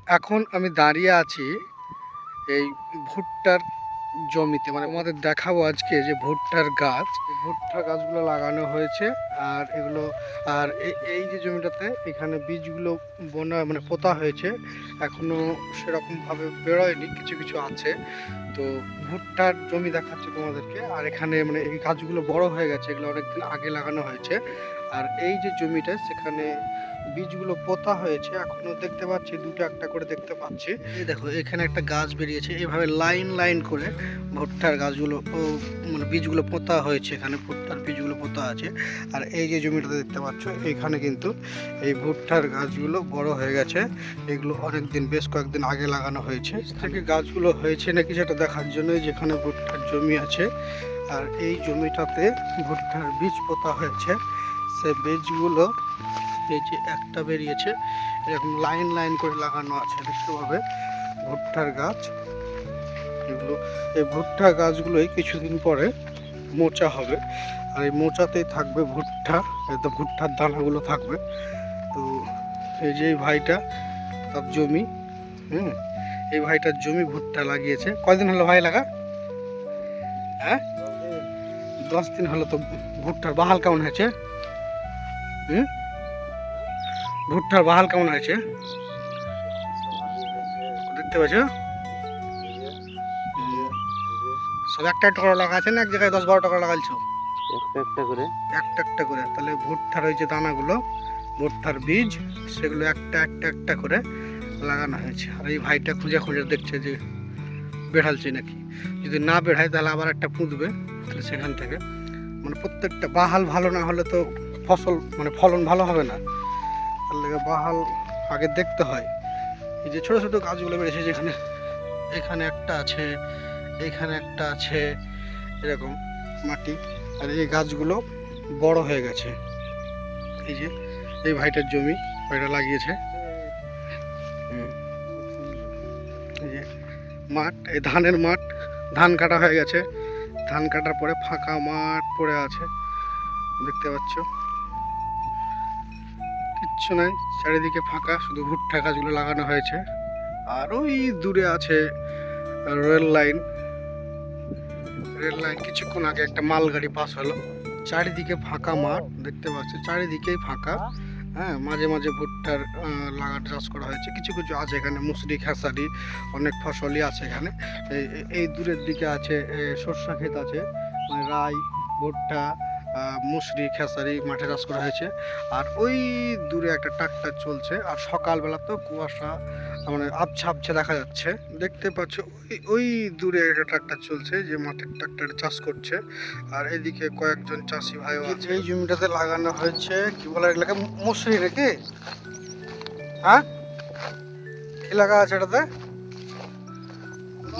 এখন আমি দাঁড়িয়ে আছি এই ভুট্টার জমিতে, মানে আমাদের দেখাবো আজকে যে ভুট্টার গাছ, ভুট্টার গাছগুলো লাগানো হয়েছে। আর এগুলো আর এই যে জমিটাতে এখানে বীজগুলো বোনা মানে পোতা হয়েছে, এখনো সেরকম ভাবে বেরোয়নি, কিছু কিছু আছে। তো ভুট্টার জমি দেখাচ্ছে তোমাদেরকে। আর এখানে মানে এই গাছগুলো বড় হয়ে গেছে, এগুলো অনেকদিন আগে লাগানো হয়েছে। আর এই যে জমিটা সেখানে বীজগুলো পোতা হয়েছে, এখনো দেখতে পাচ্ছি দুটো একটা করে দেখতে পাচ্ছি। এই দেখো এখানে একটা গাছ বেরিয়েছে, এইভাবে লাইন লাইন করে ভুট্টার গাছগুলো মানে বীজগুলো পোতা হয়েছে, এখানে ভুট্টার বীজগুলো পোতা আছে। আর এই যে জমিটা দেখতে পাচ্ছ এখানে কিন্তু এই ভুট্টার গাছগুলো বড় হয়ে গেছে, এগুলো অনেকদিন বেশ কয়েকদিন আগে লাগানো হয়েছে। থেকে গাছগুলো হয়েছে নাকি সেটা দেখার জন্য যেখানে ভুট্টার জমি আছে আর এই জমিটাতে ভুট্টার বীজ পোতা হয়েছে, সে বীজগুলো এই যে একটা বেরিয়েছে, এরকম লাইন লাইন করে লাগানো আছে দেখতে পাবে ভুট্টার গাছ। এগুলো এই ভুট্টা গাছগুলোই কিছুদিন পরে মোচা হবে, আর এই মোচাতেই থাকবে ভুট্টা, একদম ভুট্টার দানাগুলো থাকবে। তো এই যে এই ভাইটা তার জমি, এই ভাইটার জমি ভুট্টা লাগিয়েছে। কয়দিন হলো ভাই লাগা? হ্যাঁ 10 দিন হলো। তো ভুট্টার বাহাল কেমন হয়েছে? ভুট্টার বাহাল কেমন হয়েছে দেখতে পাচ্ছ? সব একটা একটা করে লাগা আছে না এক জায়গায় 10-12টা করে লাগাইছো? একটা একটা করে, একটা একটা করে। তাহলে ভুট্টার ওই যে দানাগুলো, ভুট্টার বীজ, সেগুলো একটা একটা একটা করে লাগানো হয়েছে। আর এই ভাইটা খুঁজে খুঁজে দেখছে যে বেড়ালছে নাকি। যদি না বেড়ায় তাহলে আবার একটা পুঁতবে, তাহলে সেখান থেকে মানে প্রত্যেকটা বাহাল ভালো না হলে তো ফসল মানে ফলন ভালো হবে না। তার লেগে বাহাল আগে দেখতে হয়। এই যে ছোট ছোট গাছগুলো বেড়েছে, যেখানে এখানে একটা আছে, এখানে একটা আছে, এরকম মাটি। আর এই গাছগুলো বড় হয়ে গেছে। এই যে এই ভাইটার জমি, ভাইটা লাগিয়েছে। এই যে মাঠ, এই ধানের মাঠ, ধান কাটা হয়ে গেছে, ধান কাটার পরে ফাঁকা মাঠ পড়ে আছে দেখতে পাচ্ছ, কিচ্ছু নাই, চারিদিকে ফাঁকা, শুধু ভুট্টা গাছগুলো লাগানো হয়েছে। আর ওই দূরে আছে রেল লাইন, রেল লাইন কিছুক্ষণ আগে একটা মালগাড়ি পাস হলো। চারিদিকে ফাঁকা মাঠ দেখতে পাচ্ছি, চারিদিকেই ফাঁকা। হ্যাঁ, মাঝে মাঝে ভুট্টার লাগান চাষ করা হয়েছে, কিছু কিছু আছে এখানে মুসরি খেসারি, অনেক ফসলই আছে এখানে। এই দূরের দিকে আছে সরষা ক্ষেত আছে, মানে রাই, ভুট্টা, মুসরি খেসারি মাঠে চাষ করা হয়েছে। আর ওই দূরে একটা ট্রাক্টর চলছে, আর সকালবেলা তো কুয়াশা মানে আবছা আবছা দেখা যাচ্ছে দেখতে পাচ্ছ। ওই দূরে একটা ট্রাক্টর চলছে, যে মাঠের ট্রাক্টরে চাষ করছে। আর এদিকে কয়েকজন চাষি ভাইও আছে। এই জমিটাতে লাগানো হয়েছে কি বলে এগুলোকে, মুসরি নাকি? হ্যাঁ, কি লাগা আছে এটাতে?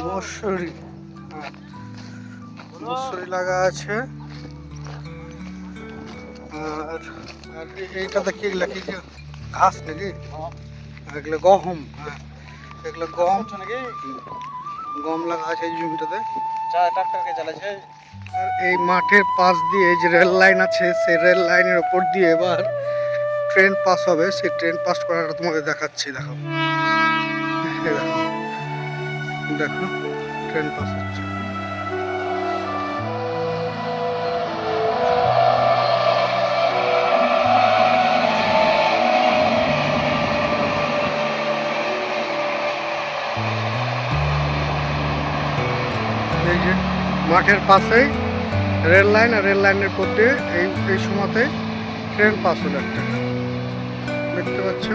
মসুরি। হ্যাঁ, মসুরি লাগা আছে। আর আর এইটাতে কি এগুলা কি ঘাস নাকি? এগুলো গহম। হ্যাঁ, এগুলো গম নাকি, গম লাগা আছে এই জমিটাতে, ট্রাক্টরকে চালাচ্ছে। আর এই মাঠের পাশ দিয়ে যে রেল লাইন আছে, সেই রেল লাইনের উপর দিয়ে এবার ট্রেন পাস হবে, সেই ট্রেন পাস করাটা তোমাদের দেখাচ্ছি। দেখো দেখো দেখো ট্রেন পাস হচ্ছে। এই যে মাঠের পাশেই রেল লাইন, আর রেল লাইনের উপর দিয়ে এই সময়তে ট্রেন পাস হলো একটা দেখতে পাচ্ছ।